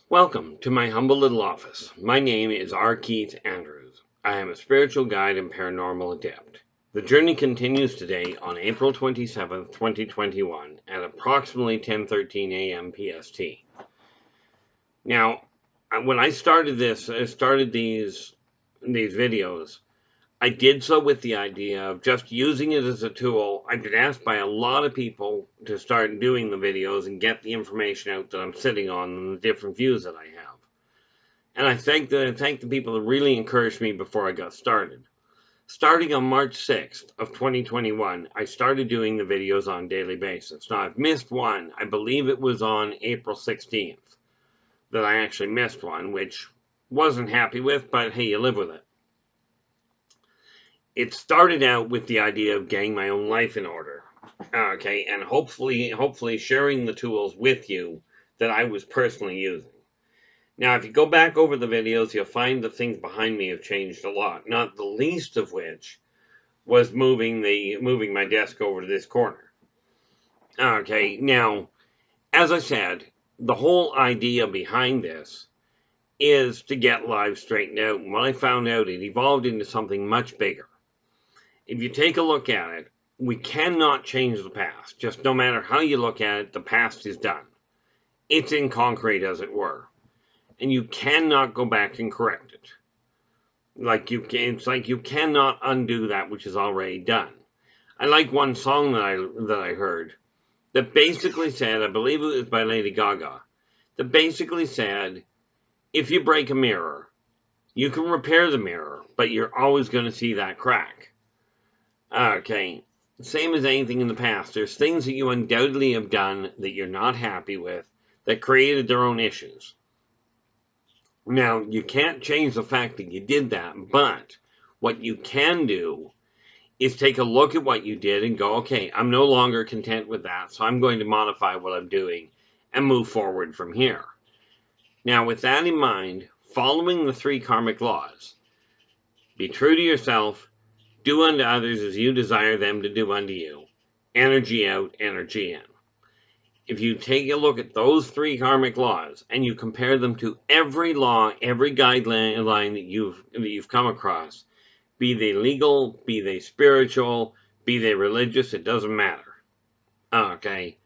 Welcome to my humble little office. My name is R.Keith Andrews. I am a spiritual guide and paranormal adept. The journey continues today on April 27th, 2021 at approximately 10:13 a.m. PST. Now, when I started these videos, I did so with the idea of just using it as a tool. I've been asked by a lot of people to start doing the videos and get the information out that I'm sitting on and the different views that I have. And I thank the people that really encouraged me before I got started. Starting on March 6th of 2021, I started doing the videos on a daily basis. Now, I've missed one. I believe it was on April 16th that I actually missed one, which wasn't happy with, but hey, you live with it. It started out with the idea of getting my own life in order, okay, and hopefully sharing the tools with you that I was personally using. Now, if you go back over the videos, you'll find the things behind me have changed a lot, not the least of which was moving my desk over to this corner. Okay, now, as I said, the whole idea behind this is to get lives straightened out. And when I found out, it evolved into something much bigger. If you take a look at it, we cannot change the past. Just no matter how you look at it, the past is done. It's in concrete, as it were. And you cannot go back and correct it. It's like you cannot undo that which is already done. I like one song that I heard that basically said, I believe it was by Lady Gaga, that basically said, if you break a mirror, you can repair the mirror, but you're always going to see that crack. Okay, same as anything in the past. There's things that you undoubtedly have done that you're not happy with that created their own issues. Now, you can't change the fact that you did that, but what you can do is take a look at what you did and go, okay, I'm no longer content with that, so I'm going to modify what I'm doing and move forward from here. Now, with that in mind, following the 3 karmic laws, be true to yourself, do unto others as you desire them to do unto you. Energy out, energy in. If you take a look at those 3 karmic laws and you compare them to every law, every guideline that you've come across, be they legal, be they spiritual, be they religious, it doesn't matter. Okay?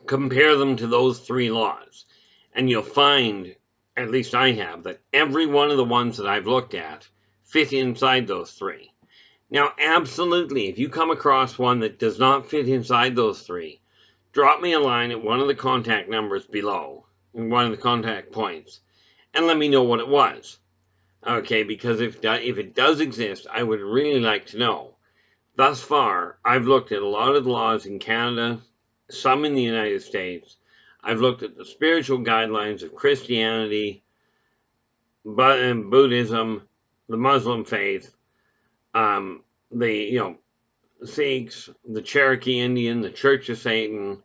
Compare them to those 3 laws, and you'll find, at least I have, that every one of the ones that I've looked at fit inside those 3. Now, absolutely, if you come across one that does not fit inside those 3, drop me a line at one of the contact numbers below, one of the contact points, and let me know what it was. Okay, because if it does exist, I would really like to know. Thus far, I've looked at a lot of the laws in Canada, some in the United States. I've looked at the spiritual guidelines of Christianity, Buddhism, the Muslim faith, the Sikhs, the Cherokee Indian, the Church of Satan,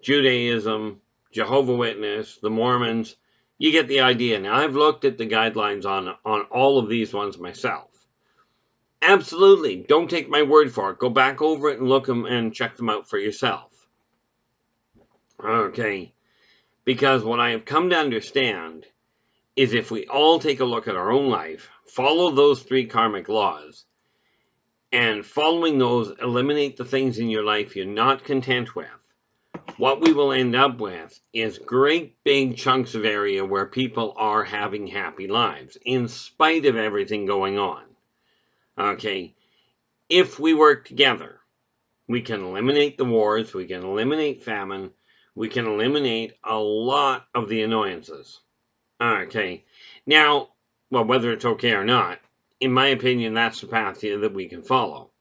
Judaism, Jehovah's Witness, the Mormons. You get the idea. Now, I've looked at the guidelines on all of these ones myself. Absolutely. Don't take my word for it. Go back over it and look them and check them out for yourself. Okay. Because what I have come to understand is if we all take a look at our own life, follow those 3 karmic laws, and following those, eliminate the things in your life you're not content with, what we will end up with is great big chunks of area where people are having happy lives, in spite of everything going on. Okay, if we work together, we can eliminate the wars, we can eliminate famine, we can eliminate a lot of the annoyances. Okay, now, well, whether it's okay or not, in my opinion, that's the path that we can follow.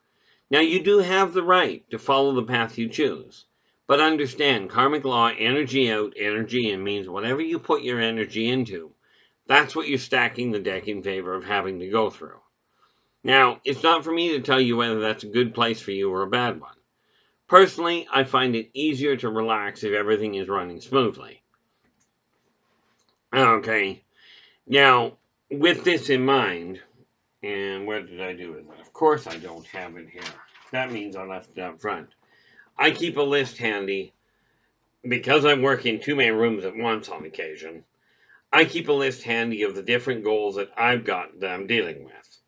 Now, you do have the right to follow the path you choose. But understand, karmic law, energy out, energy in means whatever you put your energy into, that's what you're stacking the deck in favor of having to go through. Now, it's not for me to tell you whether that's a good place for you or a bad one. Personally, I find it easier to relax if everything is running smoothly. Okay, now, with this in mind, and where did I do it? Of course I don't have it here. That means I left it up front. I keep a list handy because I work in two-man rooms at once on occasion, I keep a list handy of the different goals that I've got that I'm dealing with.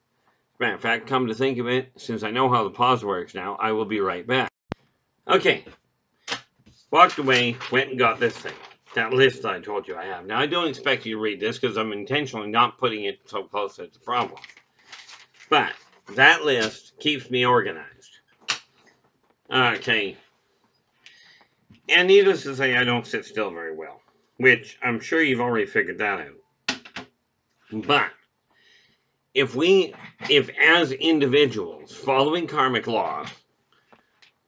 Matter of fact, come to think of it, since I know how the pause works now, I will be right back. Okay, walked away, went and got this thing. That list I told you I have. Now, I don't expect you to read this because I'm intentionally not putting it so close to the problem. But that list keeps me organized. Okay. And needless to say, I don't sit still very well, which I'm sure you've already figured that out. But if as individuals, following karmic law,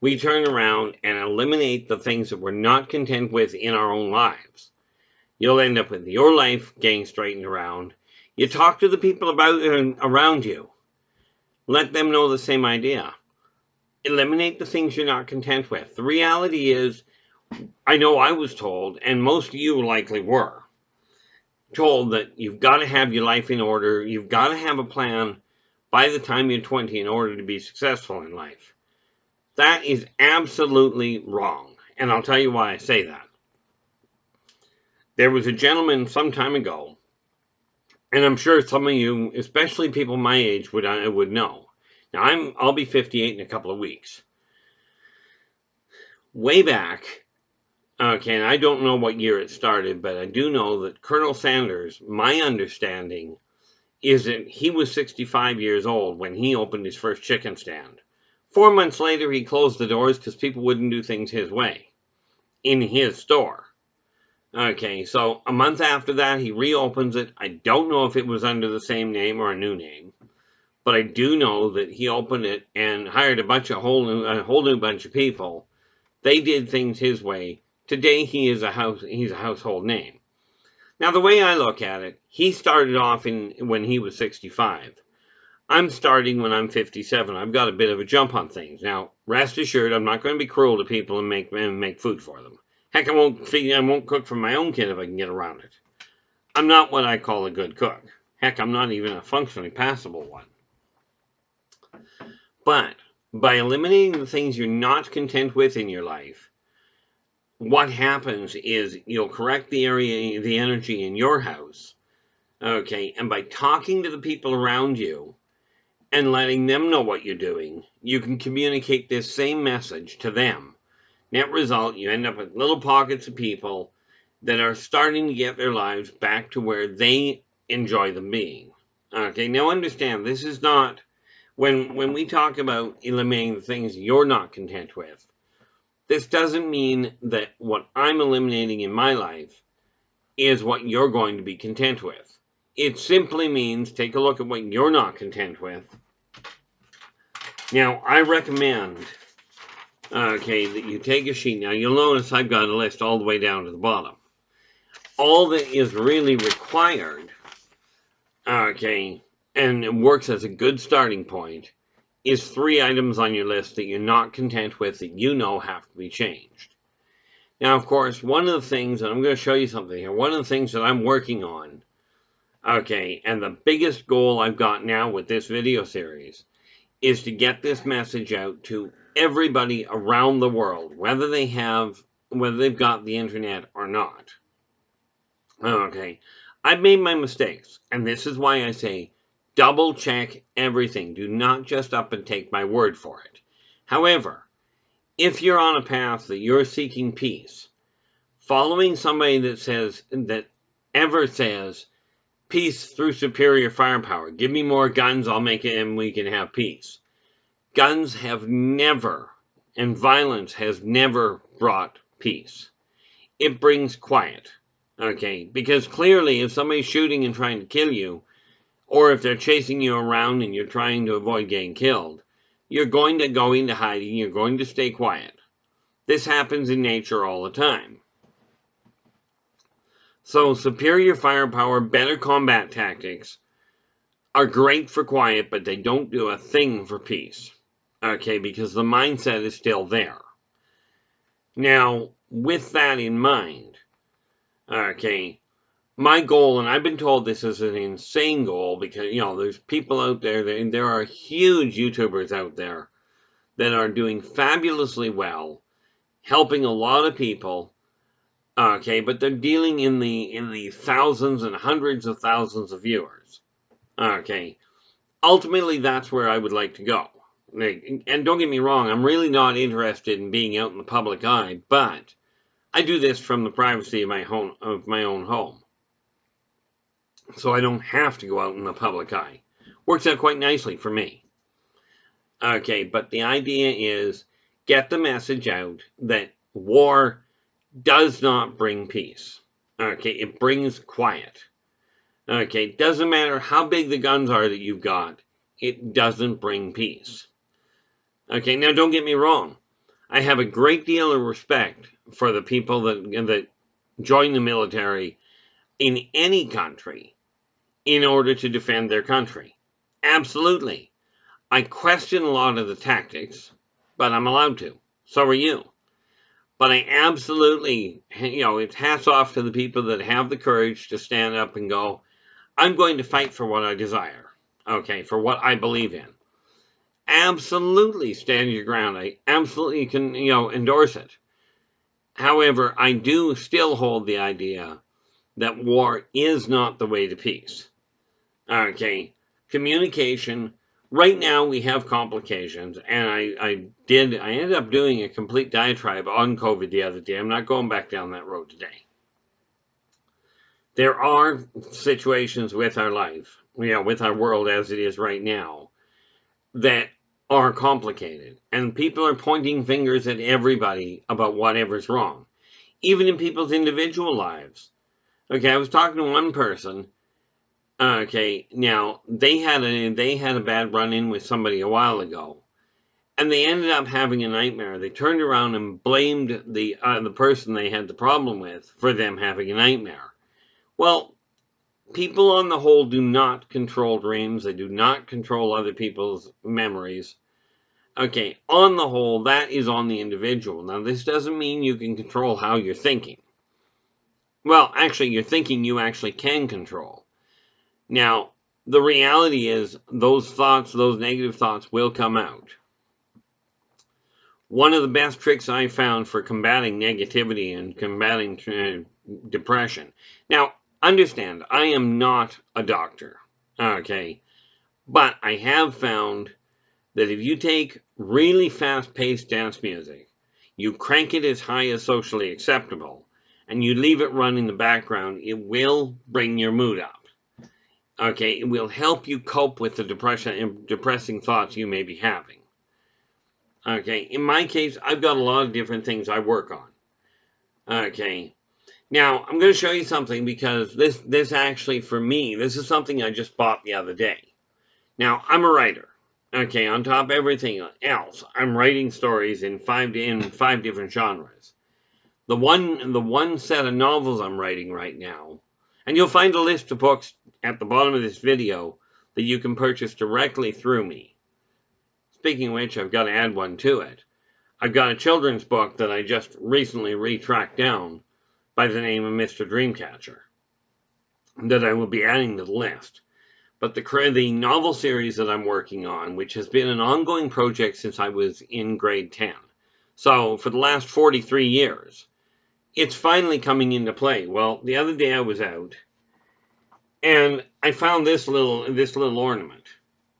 we turn around and eliminate the things that we're not content with in our own lives, you'll end up with your life getting straightened around. You talk to the people around you. Let them know the same idea. Eliminate the things you're not content with. The reality is, I know I was told, and most of you likely were, told that you've got to have your life in order. You've got to have a plan by the time you're 20 in order to be successful in life. That is absolutely wrong. And I'll tell you why I say that. There was a gentleman some time ago, and I'm sure some of you, especially people my age, would know. Now, I'll be 58 in a couple of weeks. Way back, okay, and I don't know what year it started, but I do know that Colonel Sanders, my understanding, is that he was 65 years old when he opened his first chicken stand. 4 months later, he closed the doors because people wouldn't do things his way in his store. Okay, so a month after that, he reopens it. I don't know if it was under the same name or a new name, but I do know that he opened it and hired a whole new bunch of people. They did things his way. Today, he's a household name. Now, the way I look at it, he started off when he was 65. I'm starting when I'm 57. I've got a bit of a jump on things. Now, rest assured, I'm not going to be cruel to people and make food for them. Heck, I won't cook for my own kid if I can get around it. I'm not what I call a good cook. Heck, I'm not even a functionally passable one. But by eliminating the things you're not content with in your life, what happens is you'll correct the energy in your house. Okay, and by talking to the people around you and letting them know what you're doing, you can communicate this same message to them. Net result, you end up with little pockets of people that are starting to get their lives back to where they enjoy them being. Okay, now understand, this is not, when we talk about eliminating the things you're not content with, this doesn't mean that what I'm eliminating in my life is what you're going to be content with. It simply means take a look at what you're not content with. Now, I recommend, okay, that you take a sheet. Now, you'll notice I've got a list all the way down to the bottom. All that is really required, okay, and it works as a good starting point, is 3 items on your list that you're not content with that you know have to be changed. Now, of course, one of the things, and I'm going to show you something here, one of the things that I'm working on, okay, and the biggest goal I've got now with this video series is to get this message out to everybody around the world, whether they've got the internet or not. Okay, I've made my mistakes, and this is why I say double check everything. Do not just up and take my word for it. However, if you're on a path that you're seeking peace, following somebody that ever says peace through superior firepower, give me more guns, I'll make it and we can have peace. Guns have never, and violence has never brought peace. It brings quiet. Okay, because clearly if somebody's shooting and trying to kill you, or if they're chasing you around and you're trying to avoid getting killed, you're going to go into hiding, you're going to stay quiet. This happens in nature all the time. So superior firepower, better combat tactics are great for quiet, but they don't do a thing for peace. Okay, because the mindset is still there. Now, with that in mind, okay, my goal, and I've been told this is an insane goal because, there's people out there, there are huge YouTubers out there that are doing fabulously well, helping a lot of people, Okay, but they're dealing in the thousands and hundreds of thousands of viewers. Okay, ultimately that's where I would like to go. And don't get me wrong, I'm really not interested in being out in the public eye, but I do this from the privacy of my own home. So I don't have to go out in the public eye. Works out quite nicely for me. Okay, but the idea is get the message out that war does not bring peace. Okay, it brings quiet. Okay, doesn't matter how big the guns are that you've got, it doesn't bring peace. Okay, now don't get me wrong. I have a great deal of respect for the people that join the military in any country in order to defend their country. Absolutely. I question a lot of the tactics, but I'm allowed to. So are you. But I absolutely, it's hats off to the people that have the courage to stand up and go, I'm going to fight for what I desire. Okay, for what I believe in. Absolutely stand your ground. I absolutely can, endorse it. However, I do still hold the idea that war is not the way to peace. Okay, communication. Right now we have complications, and I ended up doing a complete diatribe on COVID the other day. I'm not going back down that road today. There are situations with our life, with our world as it is right now, that are complicated, and people are pointing fingers at everybody about whatever's wrong, even in people's individual lives. Okay, I was talking to one person. Okay, now they had a bad run-in with somebody a while ago, and they ended up having a nightmare. They turned around and blamed the person they had the problem with for them having a nightmare. Well, people on the whole do not control dreams. They do not control other people's memories. Okay, on the whole, that is on the individual. Now, this doesn't mean you can control how you're thinking. Well, actually, your thinking you actually can control. Now, the reality is those thoughts, those negative thoughts will come out. One of the best tricks I found for combating negativity and combating depression. Now, understand, I am not a doctor, okay? But I have found that if you take really fast-paced dance music, you crank it as high as socially acceptable, and you leave it run in the background, it will bring your mood up. Okay, it will help you cope with the depressing thoughts you may be having. Okay, in my case, I've got a lot of different things I work on. Okay, now I'm going to show you something because this actually, for me, this is something I just bought the other day. Now, I'm a writer. Okay, on top of everything else, I'm writing stories in five different genres. The one set of novels I'm writing right now, and you'll find a list of books at the bottom of this video that you can purchase directly through me. Speaking of which, I've got to add one to it. I've got a children's book that I just recently retracked down by the name of Mr. Dreamcatcher that I will be adding to the list. But the novel series that I'm working on, which has been an ongoing project since I was in grade 10. So for the last 43 years, it's finally coming into play. Well, the other day I was out, and I found this little ornament.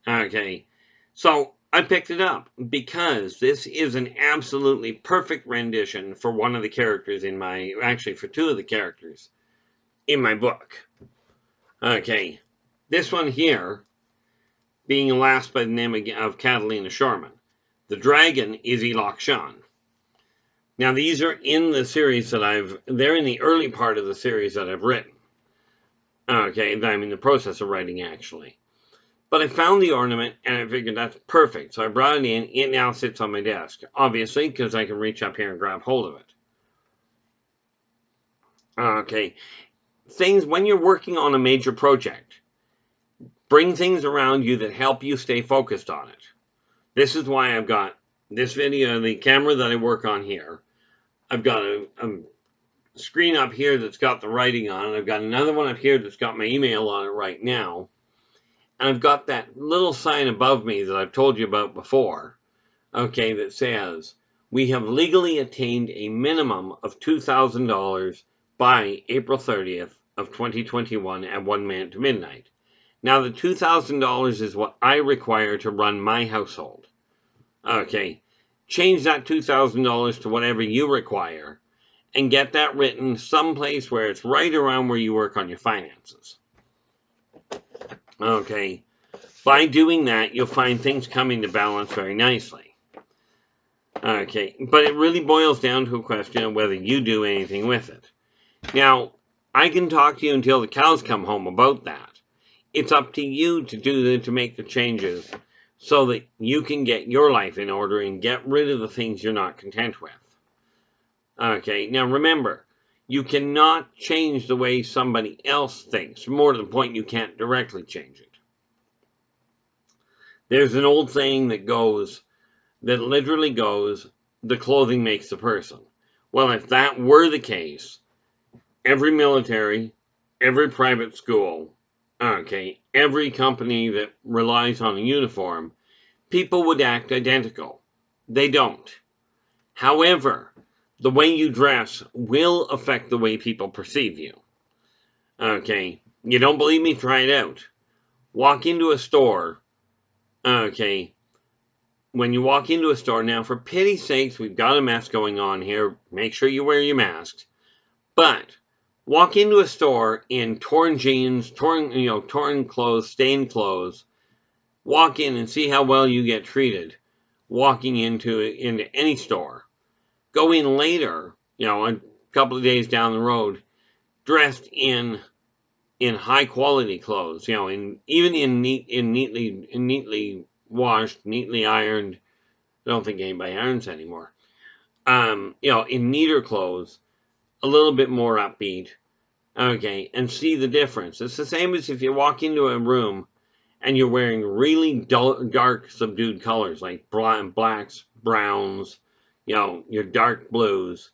Okay, so I picked it up because this is an absolutely perfect rendition for one of the characters actually for two of the characters in my book. Okay, this one here being a lass by the name of Catalina Sharman. The dragon is Yldrbac. Now these are in the series they're in the early part of the series that I've written. Okay, I'm in the process of writing actually. But I found the ornament and I figured that's perfect. So I brought it in. It now sits on my desk. Obviously, because I can reach up here and grab hold of it. Okay. When you're working on a major project, bring things around you that help you stay focused on it. This is why I've got this video, the camera that I work on here. I've got a screen up here that's got the writing on it. I've got another one up here that's got my email on it right now. And I've got that little sign above me that I've told you about before, okay, that says, we have legally attained a minimum of $2,000 by April 30th of 2021 at 1 minute to midnight. Now, the $2,000 is what I require to run my household. Okay, change that $2,000 to whatever you require and get that written someplace where it's right around where you work on your finances. Okay, by doing that, you'll find things come into balance very nicely. Okay, but it really boils down to a question of whether you do anything with it. Now, I can talk to you until the cows come home about that. It's up to you to make the changes so that you can get your life in order and get rid of the things you're not content with. Okay, now remember, you cannot change the way somebody else thinks. More to the point, you can't directly change it. There's an old saying that literally goes, the clothing makes the person. Well, if that were the case, every military, every private school, okay, every company that relies on a uniform, people would act identical. They don't. However, the way you dress will affect the way people perceive you. Okay, you don't believe me? Try it out. Walk into a store. Okay, when you walk into a store, now for pity's sakes, we've got a mess going on here. Make sure you wear your masks. But walk into a store in torn jeans, torn clothes, stained clothes. Walk in and see how well you get treated walking into any store. Go in later, a couple of days down the road, dressed in high quality clothes, even in neatly washed, neatly ironed. I don't think anybody irons anymore. In neater clothes, a little bit more upbeat. Okay, and see the difference. It's the same as if you walk into a room and you're wearing really dark, subdued colors like blacks, browns, your dark blues.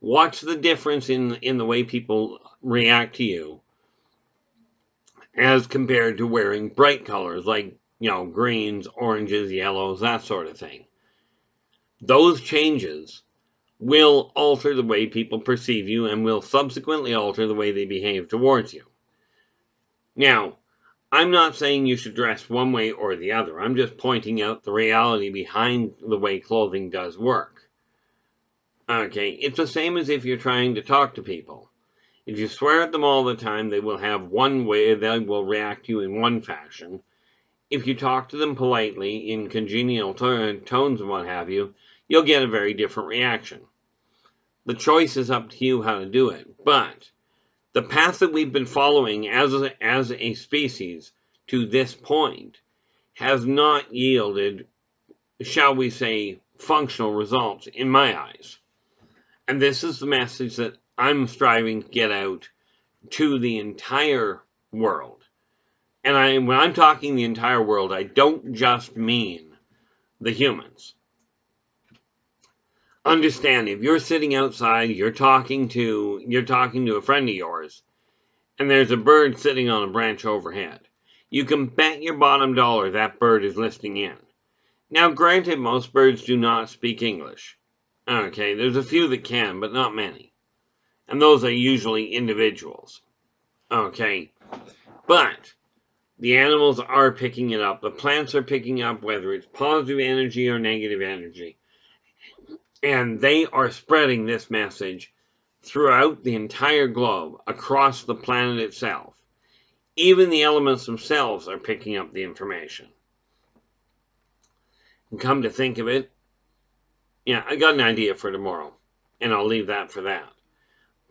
Watch the difference in the way people react to you as compared to wearing bright colors like, greens, oranges, yellows, that sort of thing. Those changes will alter the way people perceive you and will subsequently alter the way they behave towards you. Now, I'm not saying you should dress one way or the other. I'm just pointing out the reality behind the way clothing does work. Okay, it's the same as if you're trying to talk to people. If you swear at them all the time, they will have one way, they will react to you in one fashion. If you talk to them politely, in congenial tones and what have you, you'll get a very different reaction. The choice is up to you how to do it, but the path that we've been following as a species to this point has not yielded, shall we say, functional results in my eyes. And this is the message that I'm striving to get out to the entire world. And when I'm talking the entire world, I don't just mean the humans. Understand, if you're sitting outside, you're talking to a friend of yours, and there's a bird sitting on a branch overhead, you can bet your bottom dollar that bird is listening in. Now, granted, most birds do not speak English. Okay, there's a few that can, but not many. And those are usually individuals. Okay, but the animals are picking it up. The plants are picking up, whether it's positive energy or negative energy. And they are spreading this message throughout the entire globe, across the planet itself. Even the elements themselves are picking up the information. And come to think of it, I got an idea for tomorrow, and I'll leave that for that.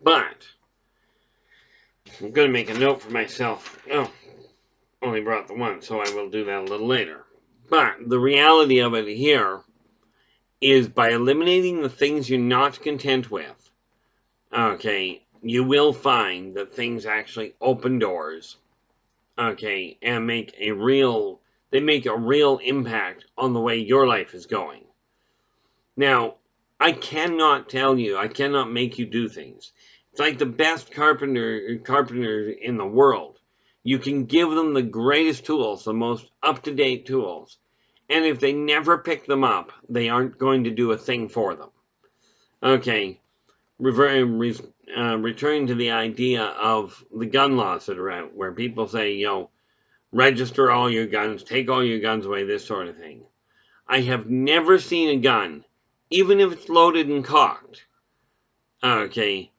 But I'm going to make a note for myself. Oh, only brought the one, so I will do that a little later. But the reality of it here is, by eliminating the things you're not content with, okay, you will find that things actually open doors, okay, and make a real impact on the way your life is going. Now, I cannot make you do things. It's like the best carpenter in the world. You can give them the greatest tools, the most up-to-date tools, and if they never pick them up, they aren't going to do a thing for them. Okay, returning to the idea of the gun laws that are out, where people say, you know, register all your guns, take all your guns away, this sort of thing. I have never seen a gun, even if it's loaded and cocked, okay,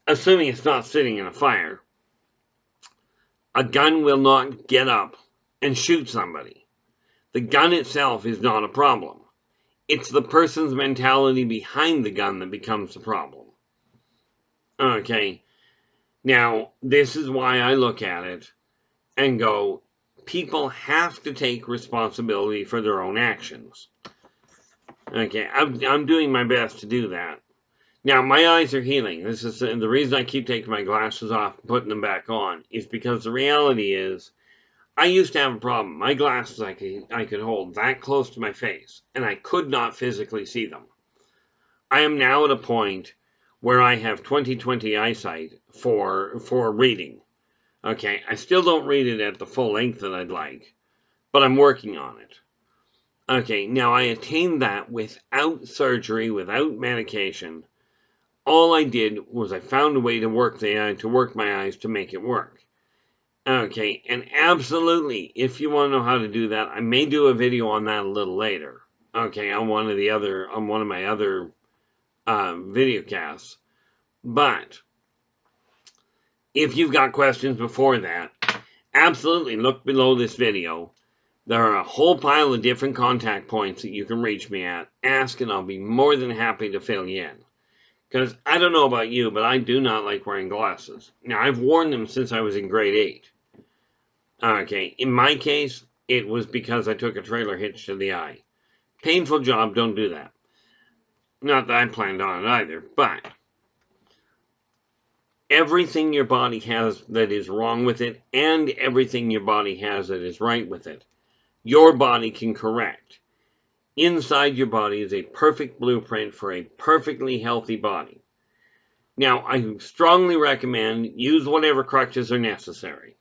assuming it's not sitting in a fire, a gun will not get up and shoot somebody. The gun itself is not a problem. It's the person's mentality behind the gun that becomes the problem. Okay, now this is why I look at it and go, people have to take responsibility for their own actions. Okay, I'm doing my best to do that. Now, my eyes are healing. This is the reason I keep taking my glasses off and putting them back on, is because the reality is, I used to have a problem. My glasses I could hold that close to my face, and I could not physically see them. I am now at a point where I have 20/20 eyesight for reading. Okay, I still don't read it at the full length that I'd like, but I'm working on it. Okay, now I attained that without surgery, without medication. All I did was I found a way to work my eyes to make it work. Okay, and absolutely, if you want to know how to do that, I may do a video on that a little later. Okay, on one of my other video casts. But if you've got questions before that, absolutely look below this video. There are a whole pile of different contact points that you can reach me at. Ask and I'll be more than happy to fill you in. Because I don't know about you, but I do not like wearing glasses. Now, I've worn them since I was in grade 8. Okay, in my case, it was because I took a trailer hitch to the eye. Painful job, don't do that. Not that I planned on it either, but everything your body has that is wrong with it, and everything your body has that is right with it, your body can correct. Inside your body is a perfect blueprint for a perfectly healthy body. Now, I strongly recommend use whatever crutches are necessary.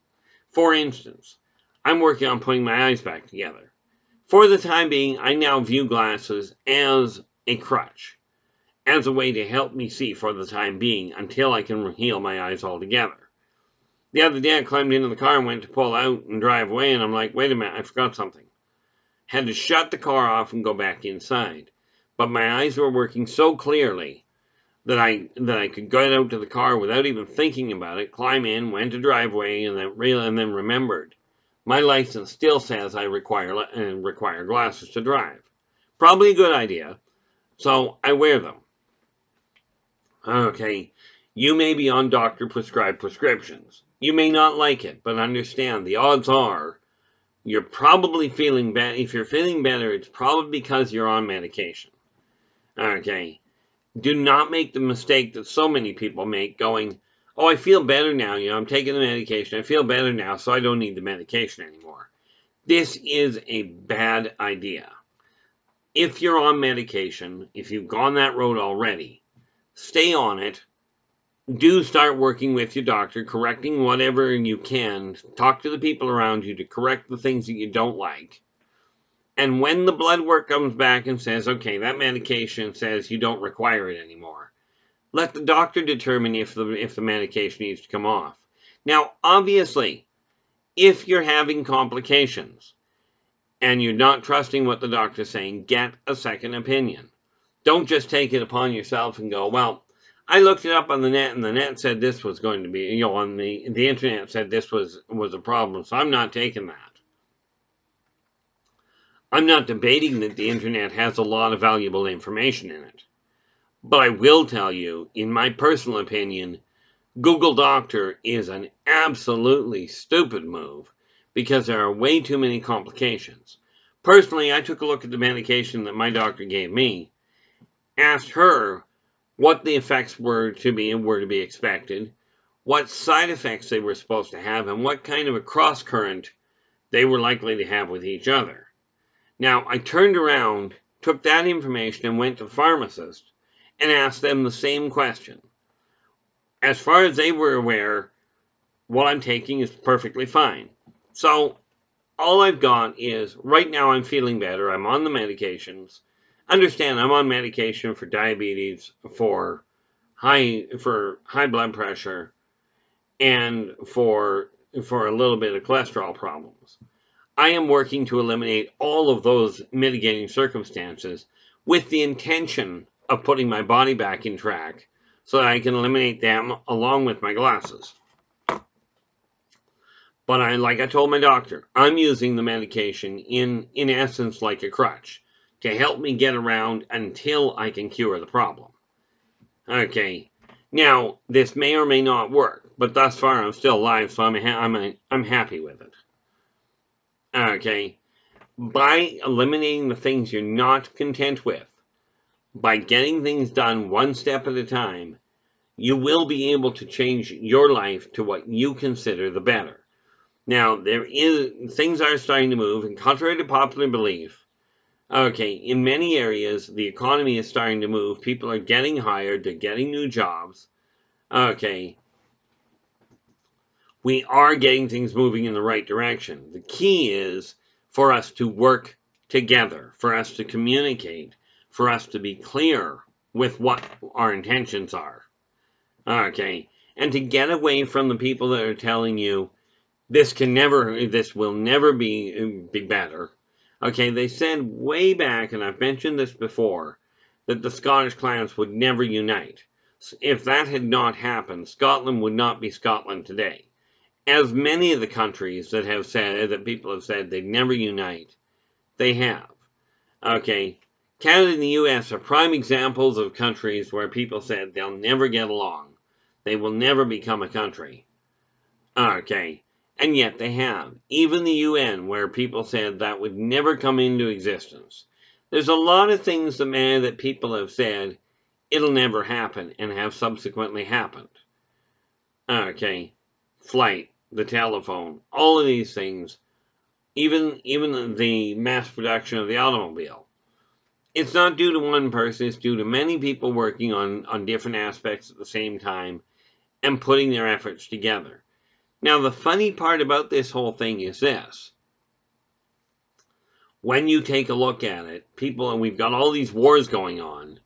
For instance, I'm working on putting my eyes back together. For the time being, I now view glasses as a crutch, as a way to help me see for the time being until I can heal my eyes altogether. The other day, I climbed into the car and went to pull out and drive away, and I'm like, wait a minute, I forgot something. Had to shut the car off and go back inside. But my eyes were working so clearly that I could get out to the car without even thinking about it, climb in, went to driveway, and then remembered. My license still says I require glasses to drive. Probably a good idea, so I wear them. Okay, you may be on doctor-prescribed prescriptions. You may not like it, but understand the odds are you're probably feeling better. If you're feeling better, it's probably because you're on medication. Okay. Do not make the mistake that so many people make going, oh, I feel better now, I'm taking the medication, I feel better now, so I don't need the medication anymore. This is a bad idea. If you're on medication, if you've gone that road already, stay on it. Do start working with your doctor, correcting whatever you can. Talk to the people around you to correct the things that you don't like. And when the blood work comes back and says, okay, that medication says you don't require it anymore, let the doctor determine if the medication needs to come off. Now, obviously, if you're having complications and you're not trusting what the doctor's saying, get a second opinion. Don't just take it upon yourself and go, well, I looked it up on the net and the net said this was going to be, on the internet said this was a problem, so I'm not taking that. I'm not debating that the internet has a lot of valuable information in it. But I will tell you, in my personal opinion, Google Doctor is an absolutely stupid move because there are way too many complications. Personally, I took a look at the medication that my doctor gave me, asked her what the effects were to be expected, what side effects they were supposed to have, and what kind of a cross current they were likely to have with each other. Now, I turned around, took that information, and went to the pharmacist and asked them the same question. As far as they were aware, what I'm taking is perfectly fine. So, all I've got is, right now I'm feeling better, I'm on the medications. Understand, I'm on medication for diabetes, for high blood pressure and for a little bit of cholesterol problems. I am working to eliminate all of those mitigating circumstances with the intention of putting my body back in track so that I can eliminate them along with my glasses. But like I told my doctor, I'm using the medication in essence like a crutch to help me get around until I can cure the problem. Okay, now this may or may not work, but thus far I'm still alive, so I'm happy with it. Okay, by eliminating the things you're not content with, by getting things done one step at a time, you will be able to change your life to what you consider the better. Now, things are starting to move, and contrary to popular belief, okay, in many areas, the economy is starting to move. People are getting hired, they're getting new jobs. Okay, we are getting things moving in the right direction. The key is for us to work together, for us to communicate, for us to be clear with what our intentions are. Okay, and to get away from the people that are telling you, this will never be better. Okay, they said way back, and I've mentioned this before, that the Scottish clans would never unite. If that had not happened, Scotland would not be Scotland today. As many of the countries that people have said they'd never unite, they have. Okay, Canada and the U.S. are prime examples of countries where people said they'll never get along. They will never become a country. Okay, and yet they have. Even the UN, where people said that would never come into existence. There's a lot of things that people have said it'll never happen and have subsequently happened. Okay, flight, the telephone, all of these things, even the mass production of the automobile. It's not due to one person, it's due to many people working on different aspects at the same time and putting their efforts together. Now, the funny part about this whole thing is this. When you take a look at it, and we've got all these wars going on,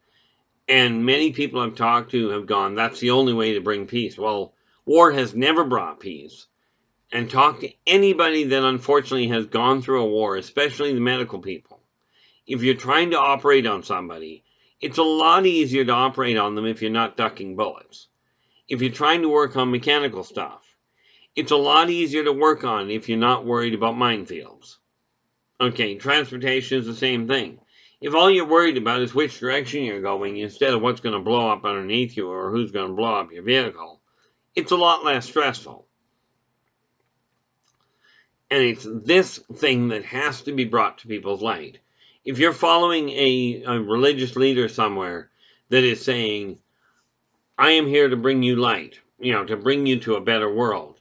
and many people I've talked to have gone, that's the only way to bring peace. Well, war has never brought peace. And talk to anybody that unfortunately has gone through a war, especially the medical people. If you're trying to operate on somebody, it's a lot easier to operate on them if you're not ducking bullets. If you're trying to work on mechanical stuff, it's a lot easier to work on if you're not worried about minefields. Okay, transportation is the same thing. If all you're worried about is which direction you're going instead of what's going to blow up underneath you or who's going to blow up your vehicle, it's a lot less stressful. And it's this thing that has to be brought to people's light. If you're following a religious leader somewhere that is saying, I am here to bring you light, to bring you to a better world,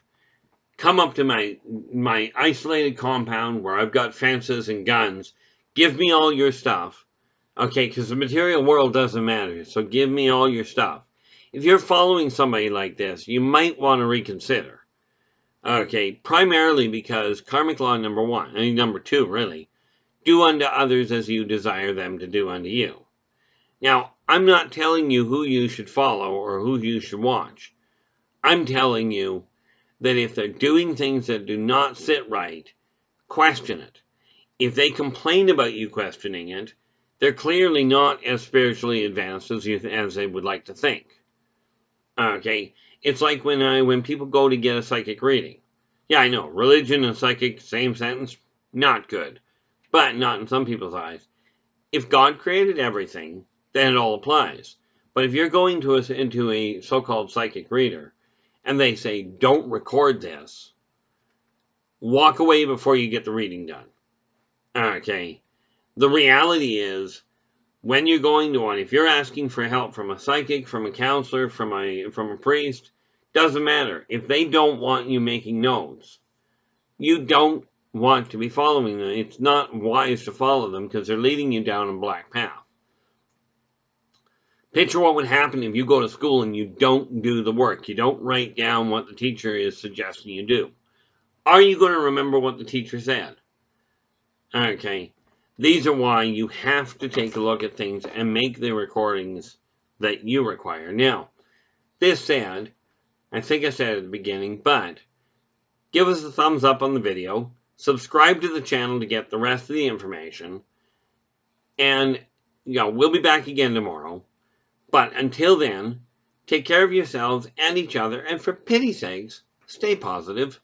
come up to my isolated compound where I've got fences and guns, give me all your stuff, okay, because the material world doesn't matter, so give me all your stuff. If you're following somebody like this, you might want to reconsider. Okay, primarily because karmic law number 1, and number 2 really, do unto others as you desire them to do unto you. Now, I'm not telling you who you should follow or who you should watch. I'm telling you that if they're doing things that do not sit right, question it. If they complain about you questioning it, they're clearly not as spiritually advanced as they would like to think. Okay, it's like when people go to get a psychic reading. Yeah, I know, religion and psychic, same sentence, not good. But not in some people's eyes. If God created everything, then it all applies. But if you're going into a so-called psychic reader, and they say, don't record this, walk away before you get the reading done. Okay, the reality is, when you're going to one, if you're asking for help from a psychic, from a counselor, from a priest, doesn't matter. If they don't want you making notes, you don't want to be following them. It's not wise to follow them because they're leading you down a black path. Picture what would happen if you go to school and you don't do the work. You don't write down what the teacher is suggesting you do. Are you going to remember what the teacher said? Okay. These are why you have to take a look at things and make the recordings that you require. Now, This said, I think I said it at the beginning, but give us a thumbs up on the video, subscribe to the channel to get the rest of the information, and we'll be back again tomorrow. But until then, take care of yourselves and each other, and for pity's sakes, stay positive.